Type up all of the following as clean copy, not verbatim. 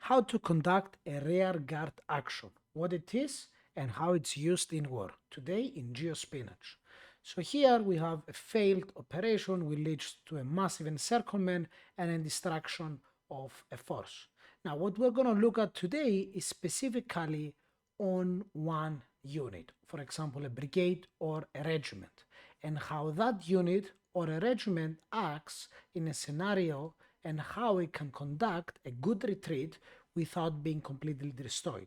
how to conduct a rear guard action, what it is, and how it's used in war, today in geospionage. So here we have a failed operation which leads to a massive encirclement and a destruction of a force. Now what we're going to look at today is specifically on one unit, for example a brigade or a regiment, and how that unit or a regiment acts in a scenario and how it can conduct a good retreat without being completely destroyed.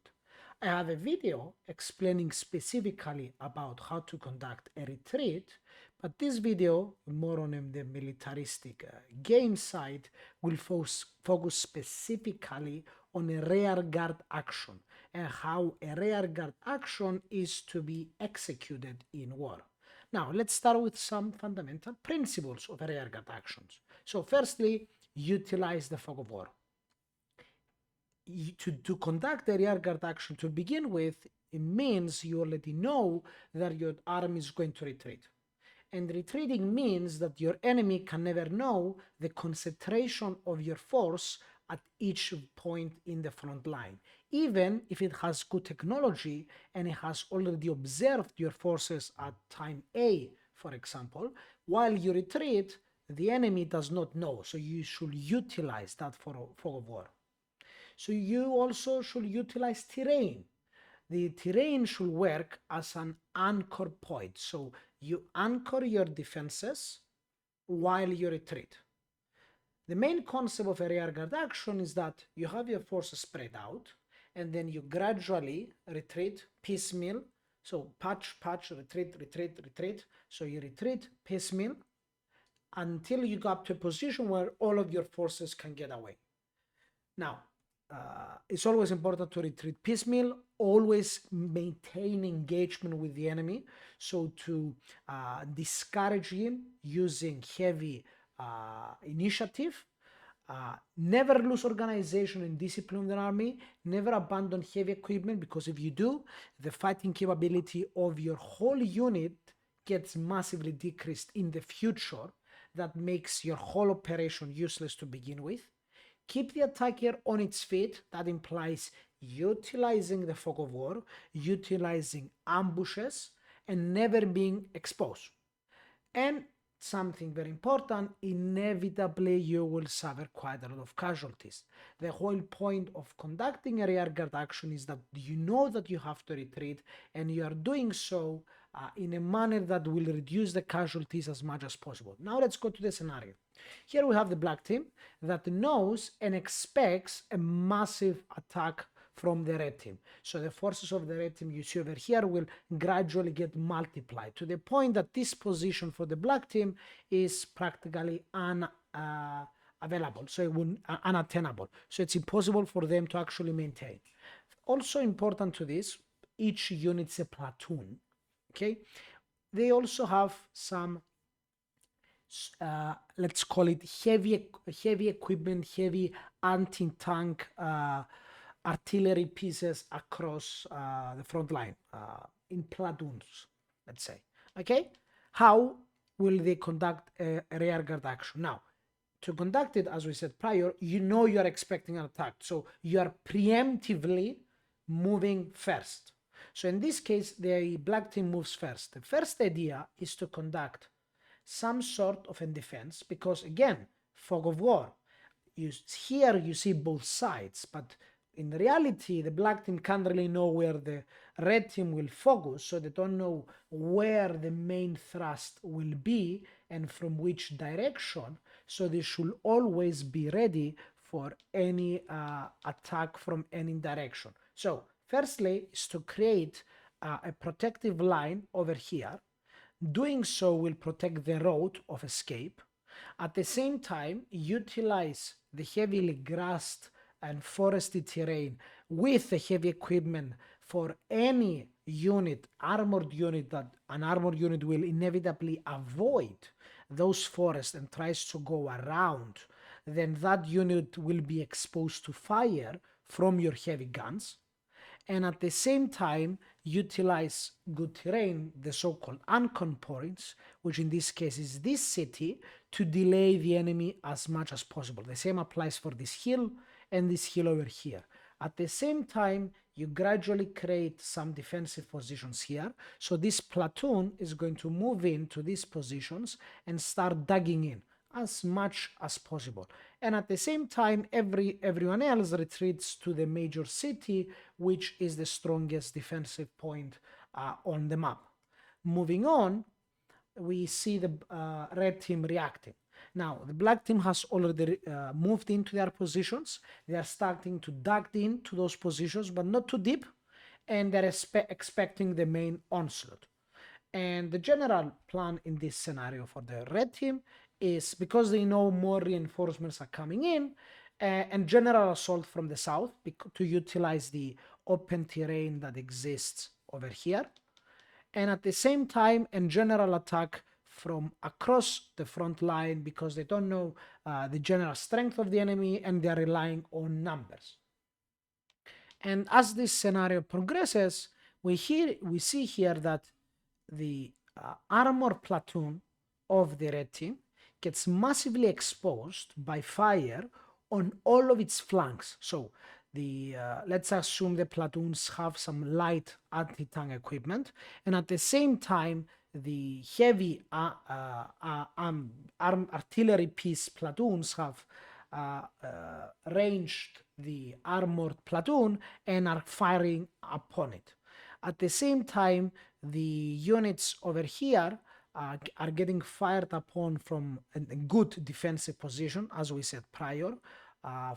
I have a video explaining specifically about how to conduct a retreat, but this video, more on the militaristic game side, will focus specifically on a rear guard action and how a rear guard action is to be executed in war. Now, let's start with some fundamental principles of rear guard actions. So, firstly, utilize the fog of war. To conduct a rear guard action to begin with, it means you already know that your army is going to retreat. And retreating means that your enemy can never know the concentration of your force at each point in the front line. Even if it has good technology and it has already observed your forces at time A, for example, while you retreat, the enemy does not know. So you should utilize that for war. So you also should utilize terrain. The terrain should work as an anchor point. So you anchor your defenses while you retreat. The main concept of a rearguard action is that you have your forces spread out and then you gradually retreat piecemeal. So patch, retreat, retreat, retreat. So you retreat piecemeal until you go up to a position where all of your forces can get away. Now, it's always important to retreat piecemeal, always maintain engagement with the enemy. So to discourage him using heavy initiative, never lose organization and discipline in the army, never abandon heavy equipment, because if you do, the fighting capability of your whole unit gets massively decreased in the future. That makes your whole operation useless to begin with. Keep the attacker on its feet. That implies utilizing the fog of war, utilizing ambushes, and never being exposed. And something very important, inevitably you will suffer quite a lot of casualties. The whole point of conducting a rearguard action is that you know that you have to retreat, and you are doing so in a manner that will reduce the casualties as much as possible. Now let's go to the scenario. Here we have the black team that knows and expects a massive attack from the red team. So the forces of the red team you see over here will gradually get multiplied to the point that this position for the black team is practically unavailable, so it will unattainable. So it's impossible for them to actually maintain. Also important to this, each unit is a platoon. Okay, they also have some let's call it heavy equipment, heavy anti-tank artillery pieces across the front line in platoons, let's say. Okay, how will they conduct a rearguard action? Now, to conduct it, as we said prior, you know you are expecting an attack, so you are preemptively moving first. So in this case, the black team moves first. The first idea is to conduct some sort of a defense, because again, fog of war. Here you see both sides, but in reality, the black team can't really know where the red team will focus, so they don't know where the main thrust will be and from which direction. So they should always be ready for any attack from any direction. So firstly is to create a protective line over here. Doing so will protect the road of escape. At the same time, utilize the heavily grassed and forested terrain with the heavy equipment for any unit, armored unit, that an armored unit will inevitably avoid those forests and tries to go around, then that unit will be exposed to fire from your heavy guns. And at the same time, utilize good terrain, the so-called anchor points, which in this case is this city, to delay the enemy as much as possible. The same applies for this hill and this hill over here. At the same time, you gradually create some defensive positions here. So this platoon is going to move into these positions and start digging in as much as possible. And at the same time, everyone else retreats to the major city, which is the strongest defensive point on the map. Moving on, we see the red team reacting. Now, the black team has already moved into their positions. They are starting to dig into those positions, but not too deep, and they're expecting the main onslaught. And the general plan in this scenario for the red team is, because they know more reinforcements are coming in, and general assault from the south to utilize the open terrain that exists over here, and at the same time a general attack from across the front line, because they don't know the general strength of the enemy and they're relying on numbers. And as this scenario progresses, we see here that the armor platoon of the red team gets massively exposed by fire on all of its flanks. So the let's assume the platoons have some light anti-tank equipment, and at the same time the heavy artillery piece platoons have ranged the armored platoon and are firing upon it. At the same time, the units over here are getting fired upon from a good defensive position, as we said prior,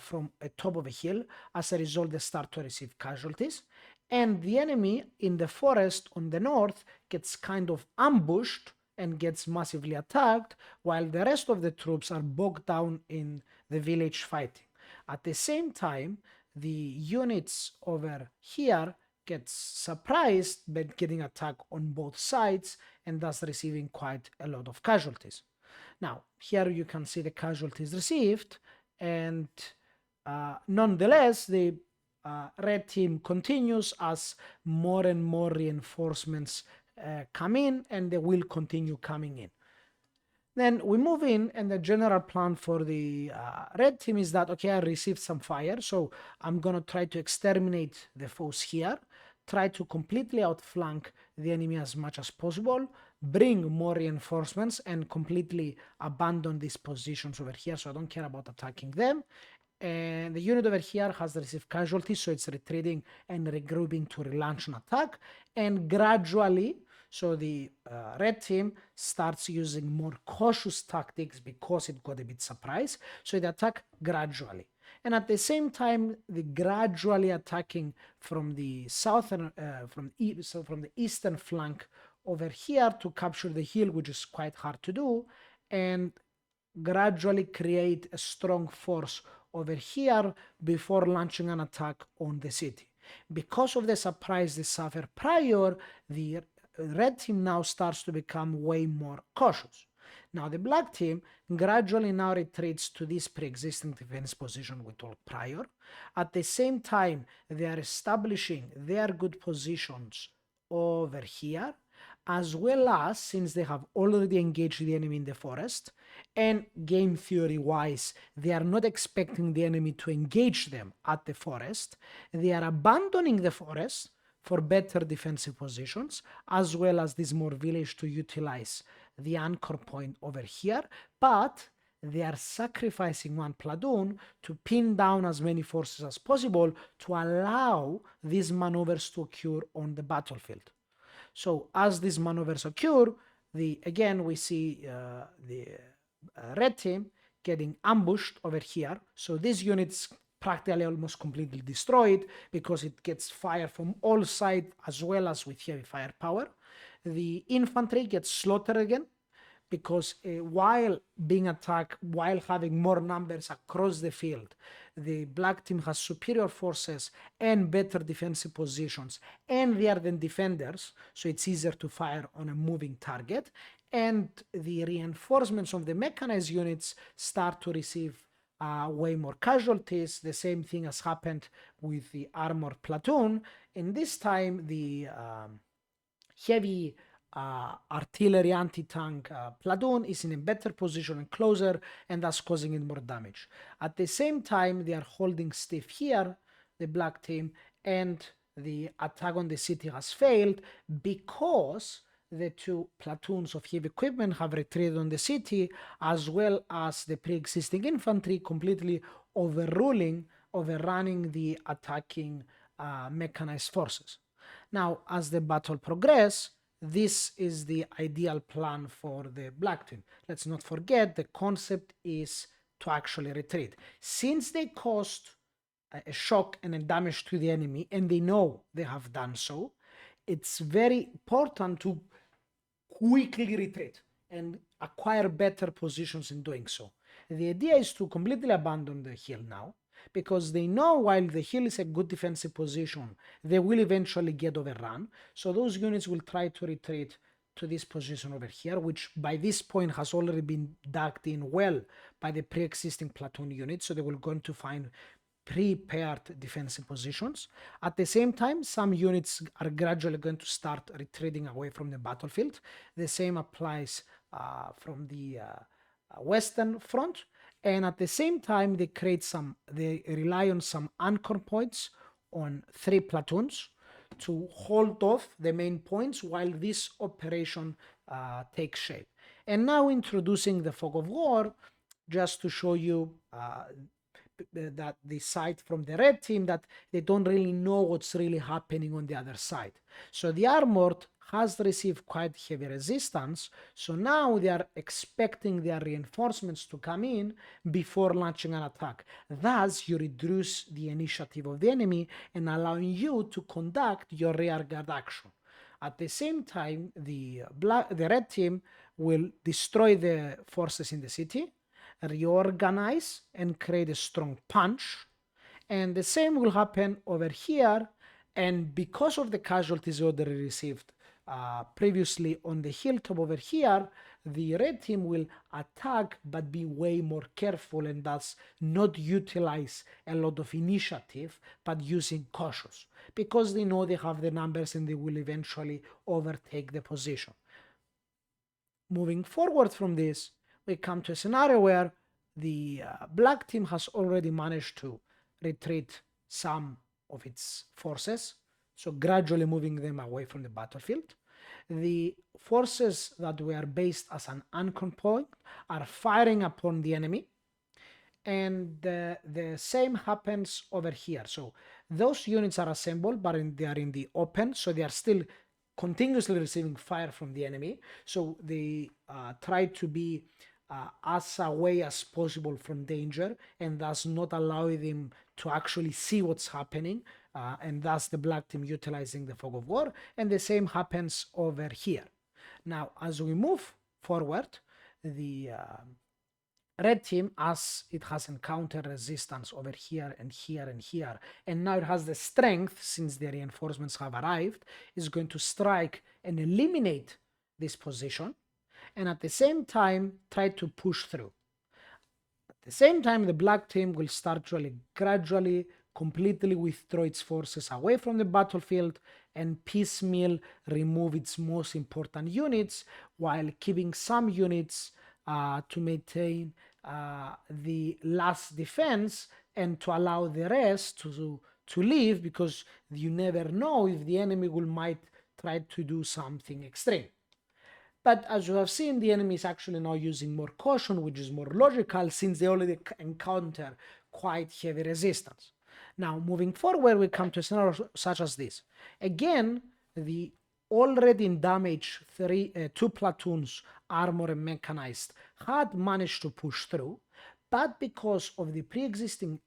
from a top of a hill. As a result, they start to receive casualties. And the enemy in the forest on the north gets kind of ambushed and gets massively attacked, while the rest of the troops are bogged down in the village fighting. At the same time, the units over here gets surprised by getting attacked on both sides and thus receiving quite a lot of casualties. Now, here you can see the casualties received, and nonetheless, the red team continues as more and more reinforcements come in, and they will continue coming in. Then we move in, and the general plan for the red team is that, okay, I received some fire, so I'm going to try to exterminate the foes here, try to completely outflank the enemy as much as possible, bring more reinforcements, and completely abandon these positions over here, so I don't care about attacking them. And the unit over here has received casualties, so it's retreating and regrouping to relaunch an attack, and gradually, so the red team starts using more cautious tactics because it got a bit surprised. So they attack gradually. And at the same time, the gradually attacking from the southern, from the eastern flank over here to capture the hill, which is quite hard to do, and gradually create a strong force over here before launching an attack on the city. Because of the surprise they suffered prior, the red team now starts to become way more cautious. Now the black team gradually now retreats to this pre-existing defense position we talked prior. At the same time, they are establishing their good positions over here, as well as, since they have already engaged the enemy in the forest, and game theory wise, they are not expecting the enemy to engage them at the forest, they are abandoning the forest for better defensive positions, as well as this more village to utilize the anchor point over here, but they are sacrificing one platoon to pin down as many forces as possible to allow these maneuvers to occur on the battlefield. So as these maneuvers occur, again we see the red team getting ambushed over here. So these units practically almost completely destroyed because it gets fire from all sides as well as with heavy firepower. The infantry gets slaughtered again because while being attacked, while having more numbers across the field, the black team has superior forces and better defensive positions, and they are then defenders, so it's easier to fire on a moving target, and the reinforcements of the mechanized units start to receive way more casualties. The same thing has happened with the armored platoon, and this time the heavy artillery anti-tank platoon is in a better position and closer, and thus causing it more damage. At the same time, they are holding stiff here, the black team, and the attack on the city has failed because the two platoons of heavy equipment have retreated on the city, as well as the pre-existing infantry completely overrunning the attacking mechanized forces. Now, as the battle progresses, this is the ideal plan for the black team. Let's not forget the concept is to actually retreat. Since they caused a shock and a damage to the enemy, and they know they have done so, it's very important to quickly retreat and acquire better positions in doing so. The idea is to completely abandon the hill now, because they know while the hill is a good defensive position, they will eventually get overrun. So those units will try to retreat to this position over here, which by this point has already been dug in well by the pre-existing platoon units. So they will go to find prepared defensive positions. At the same time, some units are gradually going to start retreating away from the battlefield. The same applies from the western front. And at the same time, they rely on some anchor points on 3 platoons to hold off the main points while this operation takes shape. And now introducing the fog of war, just to show you that the side from the red team, that they don't really know what's really happening on the other side. So the armored has received quite heavy resistance, so now they are expecting their reinforcements to come in before launching an attack. Thus, you reduce the initiative of the enemy and allowing you to conduct your rearguard action. At the same time, the red team will destroy the forces in the city, reorganize and create a strong punch. And the same will happen over here. And because of the casualties already received previously on the hilltop over here, the red team will attack but be way more careful and thus not utilize a lot of initiative but using cautious, because they know they have the numbers and they will eventually overtake the position. Moving forward from this, we come to a scenario where the black team has already managed to retreat some of its forces, so gradually moving them away from the battlefield. The forces that were based as an anchor point are firing upon the enemy, and the same happens over here. So those units are assembled, but they are in the open, so they are still continuously receiving fire from the enemy. So they try to be as away as possible from danger, and thus not allowing them to actually see what's happening, and thus the black team utilizing the fog of war. And the same happens over here. Now, as we move forward, the red team, as it has encountered resistance over here and here and here, and now it has the strength, since the reinforcements have arrived, is going to strike and eliminate this position, and at the same time try to push through. At the same time, the black team will start gradually completely withdraw its forces away from the battlefield and piecemeal remove its most important units, while keeping some units to maintain the last defense and to allow the rest to leave, because you never know if the enemy might try to do something extreme. But as you have seen, the enemy is actually now using more caution, which is more logical since they already encounter quite heavy resistance. Now, moving forward, we come to a scenario such as this. Again, the already in damage 2 platoons, armor and mechanized, had managed to push through, but because of the pre-existing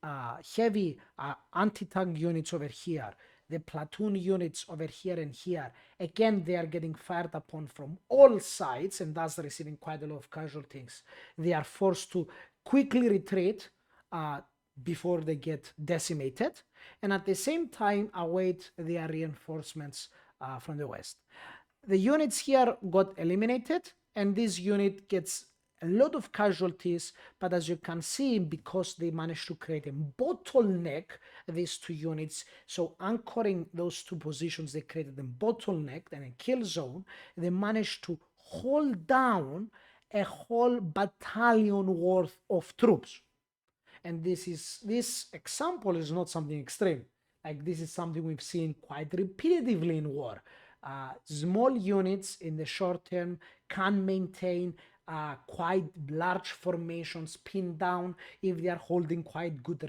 heavy anti-tank units over here, the platoon units over here and here, again, they are getting fired upon from all sides and thus receiving quite a lot of casualties. They are forced to quickly retreat before they get decimated, and at the same time await their reinforcements from the west. The units here got eliminated, and this unit gets a lot of casualties, but as you can see, because they managed to create a bottleneck, these two units, so anchoring those two positions, they created a bottleneck and a kill zone. They managed to hold down a whole battalion worth of troops. And this example is not something extreme. Like, this is something we've seen quite repetitively in war. Small units in the short term can maintain quite large formations pinned down if they are holding quite good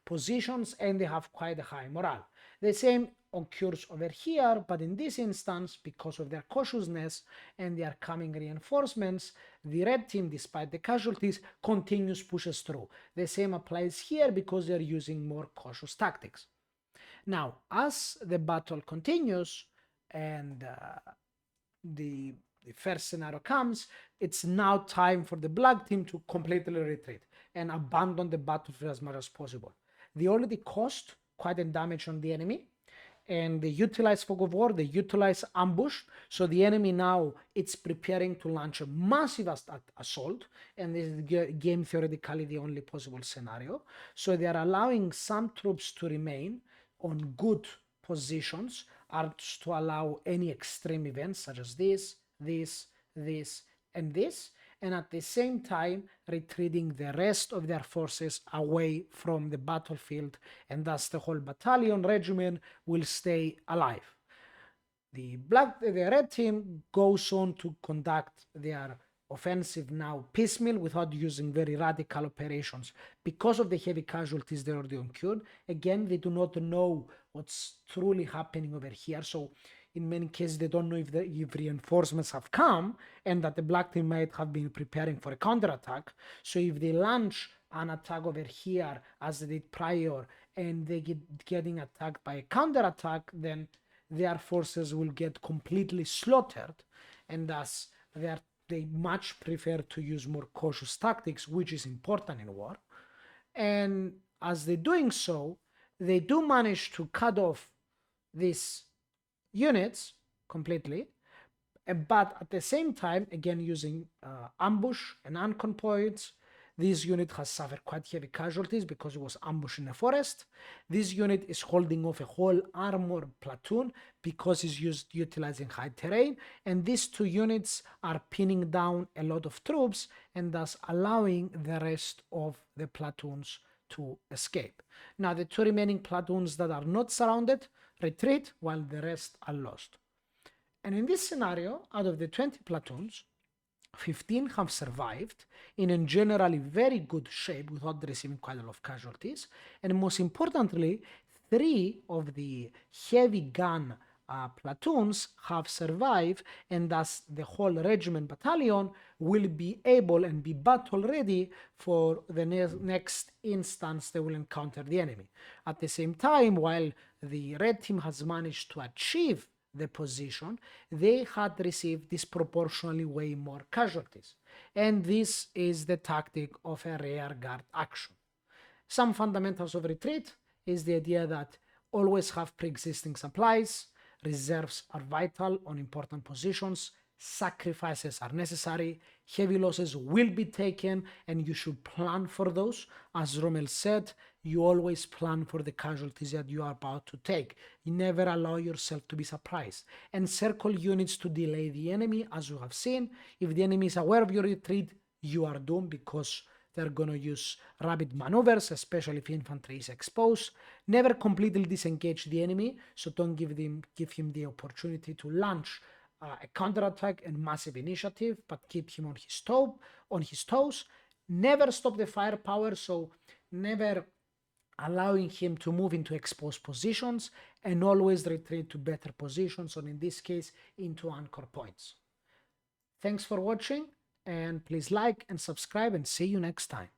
positions and they have quite a high morale. The same occurs over here, but in this instance, because of their cautiousness and their coming reinforcements, the red team, despite the casualties, continues pushes through. The same applies here because they're using more cautious tactics. Now, as the battle continues and the first scenario comes, it's now time for the black team to completely retreat and abandon the battlefield as much as possible. They already caused quite a damage on the enemy, and they utilize fog of war, they utilize ambush, so the enemy now it's preparing to launch a massive assault, and this is game theoretically the only possible scenario. So they are allowing some troops to remain on good positions are to allow any extreme events such as this, and this, and at the same time retreating the rest of their forces away from the battlefield, and thus the whole battalion regiment will stay alive. The red team goes on to conduct their offensive now piecemeal without using very radical operations because of the heavy casualties they already occurred. Again, they do not know what's truly happening over here, so in many cases they don't know if reinforcements have come and that the black team might have been preparing for a counterattack. So if they launch an attack over here as they did prior and they getting attacked by a counterattack, then their forces will get completely slaughtered, and thus they much prefer to use more cautious tactics, which is important in war. And as they're doing so, they do manage to cut off these units completely, but at the same time, again using ambush and uncon points, this unit has suffered quite heavy casualties because it was ambushed in a forest. This unit is holding off a whole armored platoon because it's utilizing high terrain, and these two units are pinning down a lot of troops and thus allowing the rest of the platoons to escape. Now, the two remaining platoons that are not surrounded retreat while the rest are lost. And in this scenario, out of the 20 platoons, 15 have survived in generally very good shape without receiving quite a lot of casualties. And most importantly, 3 of the heavy gun platoons have survived, and thus the whole regiment battalion will be able and be battle ready for the next instance they will encounter the enemy. At the same time, while the red team has managed to achieve the position, they had received disproportionately way more casualties. And this is the tactic of a rear guard action. Some fundamentals of retreat is the idea that always have pre-existing supplies, reserves are vital on important positions, sacrifices are necessary, heavy losses will be taken, and you should plan for those. As Rommel said, you always plan for the casualties that you are about to take. You never allow yourself to be surprised. And circle units to delay the enemy, as you have seen. If the enemy is aware of your retreat, you are doomed because they're going to use rapid maneuvers, especially if infantry is exposed. Never completely disengage the enemy, so don't give him the opportunity to launch a counterattack and massive initiative, but keep him on his toes. Never stop the firepower, so never allowing him to move into exposed positions, and always retreat to better positions, or in this case, into anchor points. Thanks for watching, and please like and subscribe, and see you next time.